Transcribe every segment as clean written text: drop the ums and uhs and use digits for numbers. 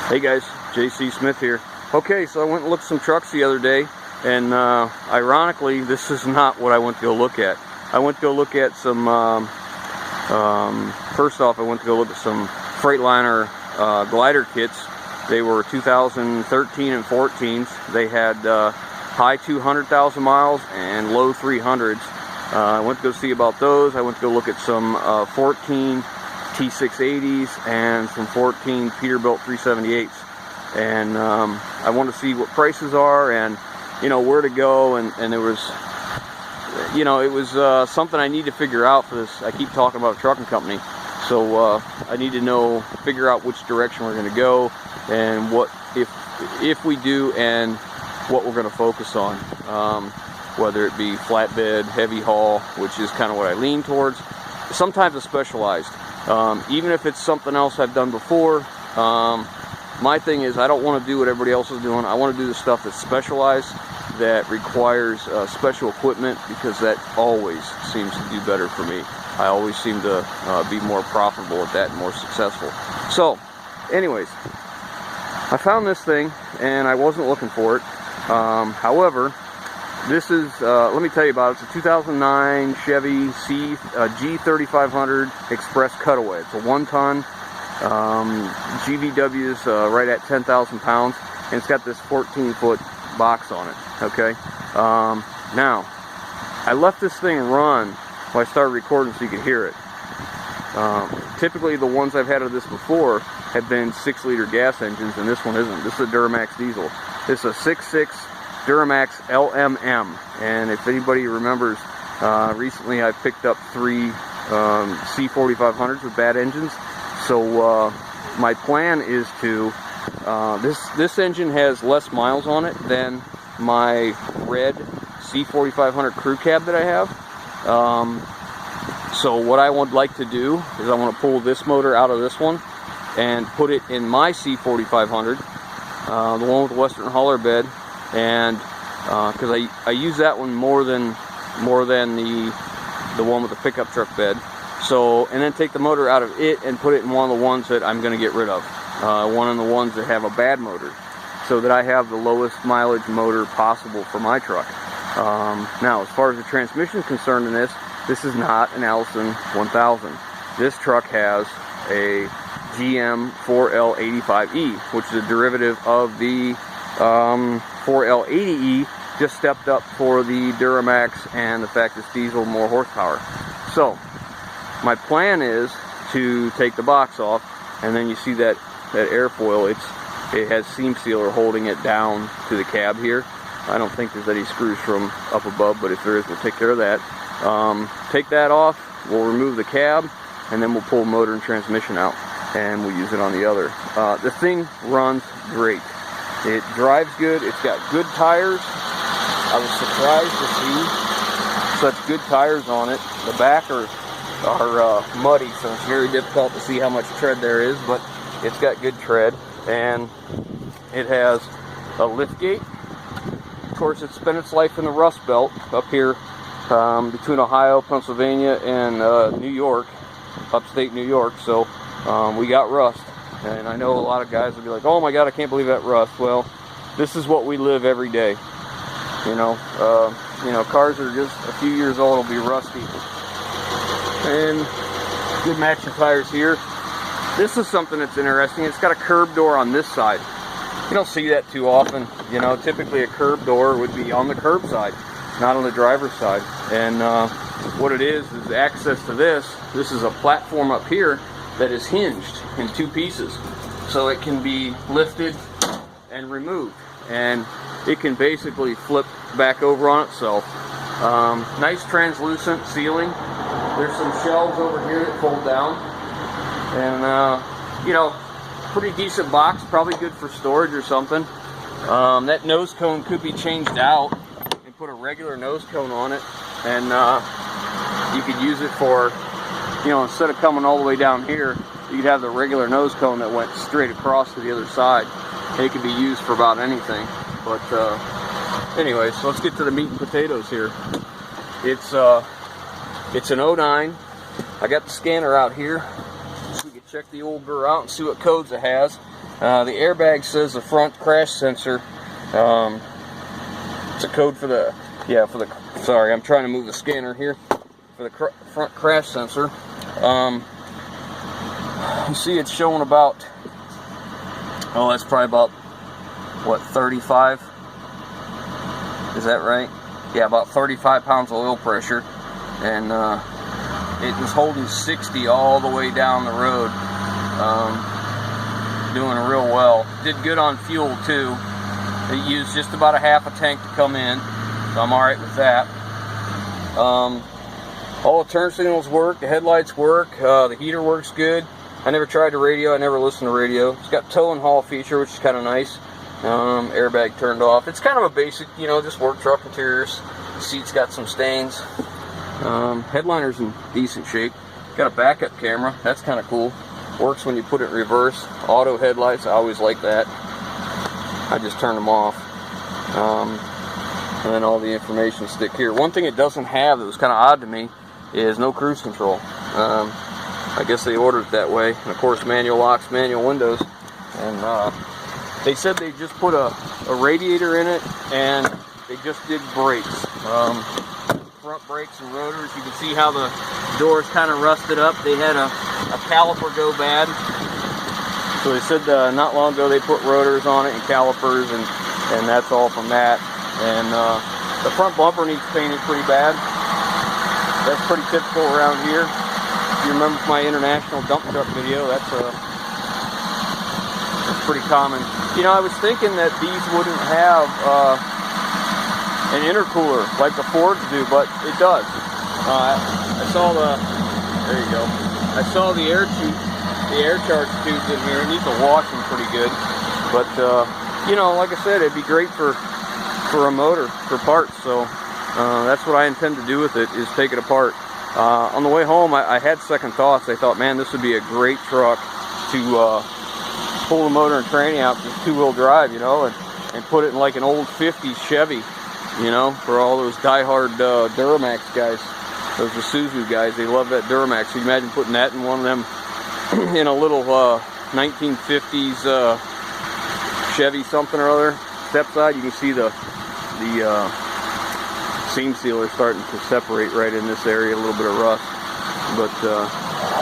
Hey guys, JC Smith here. Okay, so I went and looked at some trucks the other day, and ironically, this is not what I went to go look at. I went to go look at some, first off, I went to go look at some Freightliner glider kits. They were 2013 and 14s. They had high 200,000 miles and low 300s. I went to go see about those. I went to go look at some 14 T680s and some 14 Peterbilt 378s, and I want to see what prices are and where to go, and there was it was something I need to figure out for this. I keep talking about a trucking company, so I need to figure out which direction we're going to go and what if we do and what we're going to focus on, whether it be flatbed, heavy haul, which is kind of what I lean towards. Sometimes it's specialized. Even if it's something else I've done before, my thing is I don't want to do what everybody else is doing. I want to do the stuff that's specialized, that requires special equipment, because that always seems to do better for me. I always seem to be more profitable at that and more successful. So, anyways, I found this thing and I wasn't looking for it. However, this is, let me tell you about it. It's a 2009 Chevy G3500 Express Cutaway. It's a 1-ton. GVW is right at 10,000 pounds, and it's got this 14-foot box on it. Okay. Now, I left this thing run while I started recording so you could hear it. Typically, the ones I've had of this before have been 6-liter gas engines, and this one isn't. This is a Duramax diesel. This is a 6.6 Duramax LMM, and if anybody remembers, recently I picked up 3 C4500s with bad engines. So my plan is to this engine has less miles on it than my red C4500 crew cab that I have. So what I would like to do is I want to pull this motor out of this one and put it in my C4500, the one with the Western hauler bed. And because I use that one more than the one with the pickup truck bed. So, and then take the motor out of it and put it in one of the ones that I'm going to get rid of. One of the ones that have a bad motor, so that I have the lowest mileage motor possible for my truck. Now, as far as the transmission is concerned in this is not an Allison 1000. This truck has a GM 4L85E, which is a derivative of the 4L80E, just stepped up for the Duramax and the fact it's diesel, more horsepower. So my plan is to take the box off, and then you see that airfoil, it has seam sealer holding it down to the cab here. I don't think there's any screws from up above, but if there is, we'll take care of that. Take that off, we'll remove the cab, and then we'll pull motor and transmission out, and we'll use it on the other. The thing runs great. It drives good. It's got good tires. I was surprised to see such good tires on it. The back are muddy, so it's very difficult to see how much tread there is, but it's got good tread, and it has a lift gate. Of course, it's spent its life in the Rust Belt up here between Ohio, Pennsylvania, and New York, upstate New York, so we got rust. And I know a lot of guys will be like, oh my god, I can't believe that rust. Well, this is what we live every day. Cars are just a few years old, will be rusty. And good matching tires here. This is something that's interesting. It's got a curb door on this side. You don't see that too often. Typically a curb door would be on the curb side, not on the driver's side. And what it is access to this. This is a platform up here that is hinged in 2 pieces, so it can be lifted and removed, and it can basically flip back over on itself. Nice translucent ceiling. There's some shelves over here that fold down, and pretty decent box, probably good for storage or something. That nose cone could be changed out and put a regular nose cone on it, and you could use it for, instead of coming all the way down here, you could have the regular nose cone that went straight across to the other side. It could be used for about anything. But anyways, so let's get to the meat and potatoes here. It's an 09. I got the scanner out here so we can check the old burr out and see what codes it has. The airbag says the front crash sensor. It's a code for the, sorry, I'm trying to move the scanner here. For the front crash sensor. You see it's showing about, oh, that's probably about, what, 35? Is that right? Yeah, about 35 pounds of oil pressure. And it was holding 60 all the way down the road. Doing real well. Did good on fuel too. It used just about a half a tank to come in, so I'm alright with that. All the turn signals work, the headlights work, the heater works good. I never tried the radio, I never listened to radio. It's got tow and haul feature, which is kind of nice. Airbag turned off. It's kind of a basic, you know, just work truck interiors. The seat's got some stains. Headliner's in decent shape. Got a backup camera, that's kind of cool. Works when you put it in reverse. Auto headlights, I always like that. I just turn them off. And then all the information stick here. One thing it doesn't have that was kind of odd to me is no cruise control. I guess they ordered it that way. And of course, manual locks, manual windows. And they said they just put a radiator in it, and they just did brakes. Front brakes and rotors. You can see how the doors kind of rusted up. They had a caliper go bad. So they said not long ago they put rotors on it and calipers, and that's all from that. And the front bumper needs painted pretty bad. That's pretty typical around here. If you remember my international dump truck video, that's pretty common. You know, I was thinking that these wouldn't have an intercooler like the Fords do, but it does. I saw there you go. I saw the air charge tubes in here. It needs a washing pretty good, but you know, like I said, it'd be great for a motor, for parts. So that's what I intend to do with it, is take it apart. On the way home, I had second thoughts. I thought, man, this would be a great truck to pull the motor and tranny out, just two-wheel drive, you know, and put it in like an old 50s Chevy, you know, for all those die-hard Duramax guys, those Isuzu guys. They love that Duramax. So you imagine putting that in one of them, in a little 1950s Chevy something or other. Step side, you can see the seam sealer starting to separate right in this area, a little bit of rust. But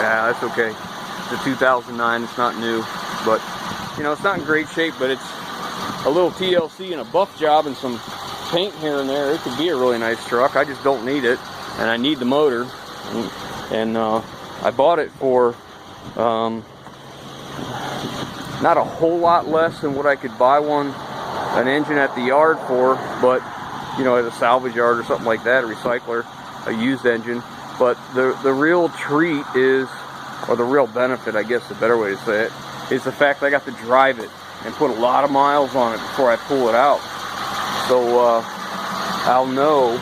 yeah, that's okay. It's a 2009, it's not new, but you know, it's not in great shape, but it's a little TLC and a buff job and some paint here and there. It could be a really nice truck. I just don't need it, and I need the motor. And I bought it for not a whole lot less than what I could buy an engine at the yard for, but you know, at a salvage yard or something like that, a recycler, a used engine. But the real treat is, or the real benefit, I guess the better way to say it, is the fact that I got to drive it and put a lot of miles on it before I pull it out. So I'll know,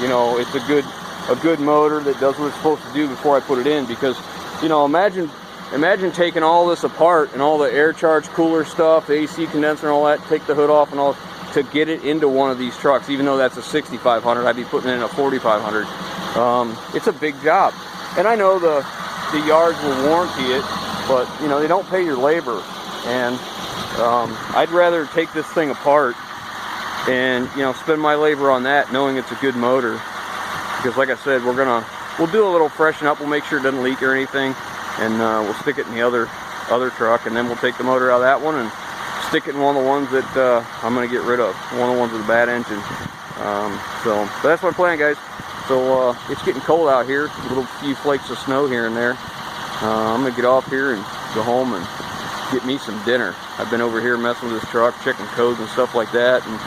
you know, it's a good motor that does what it's supposed to do before I put it in. Because, you know, imagine taking all this apart and all the air charge cooler stuff, the AC condenser and all that, take the hood off and all, to get it into one of these trucks. Even though that's a 6500, I'd be putting it in a 4500. It's a big job. And I know the yards will warranty it, but you know, they don't pay your labor. And I'd rather take this thing apart and, you know, spend my labor on that, knowing it's a good motor. Because like I said, we'll do a little freshen up. We'll make sure it doesn't leak or anything, and we'll stick it in the other truck, and then we'll take the motor out of that one and stick it in one of the ones that I'm going to get rid of, one of the ones with a bad engine. So that's my plan, guys. So it's getting cold out here, a few flakes of snow here and there. I'm going to get off here and go home and get me some dinner. I've been over here messing with this truck, checking codes and stuff like that. And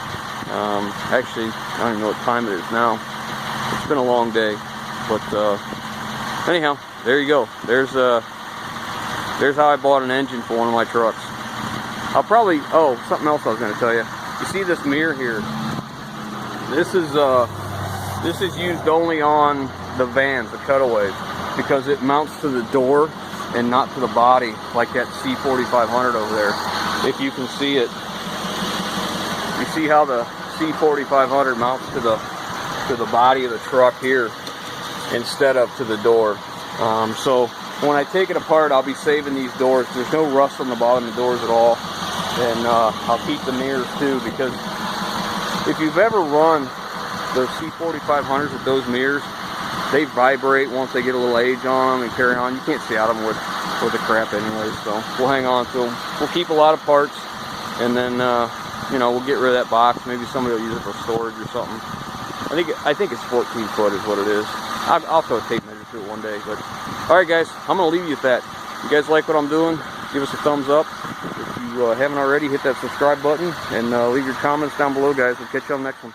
actually, I don't even know what time it is now. It's been a long day, but anyhow, there you go. There's how I bought an engine for one of my trucks. I'll probably, something else I was going to tell you. You see this mirror here? This is used only on the vans, the cutaways, because it mounts to the door and not to the body, like that C4500 over there. If you can see it, you see how the C4500 mounts to the body of the truck here instead of to the door. So when I take it apart, I'll be saving these doors. There's no rust on the bottom of the doors at all. And I'll keep the mirrors too, because if you've ever run those C4500s with those mirrors, they vibrate once they get a little age on them and carry on. You can't see out of them with the crap anyway, so we'll hang on to them. We'll keep a lot of parts, and then you know, we'll get rid of that box. Maybe somebody will use it for storage or something. I think it's 14 foot is what it is. I'll throw a tape measure to it one day. But all right, guys, I'm gonna leave you with that. You guys like what I'm doing? Give us a thumbs up. If you haven't already, hit that subscribe button and leave your comments down below, guys. We'll catch you on the next one.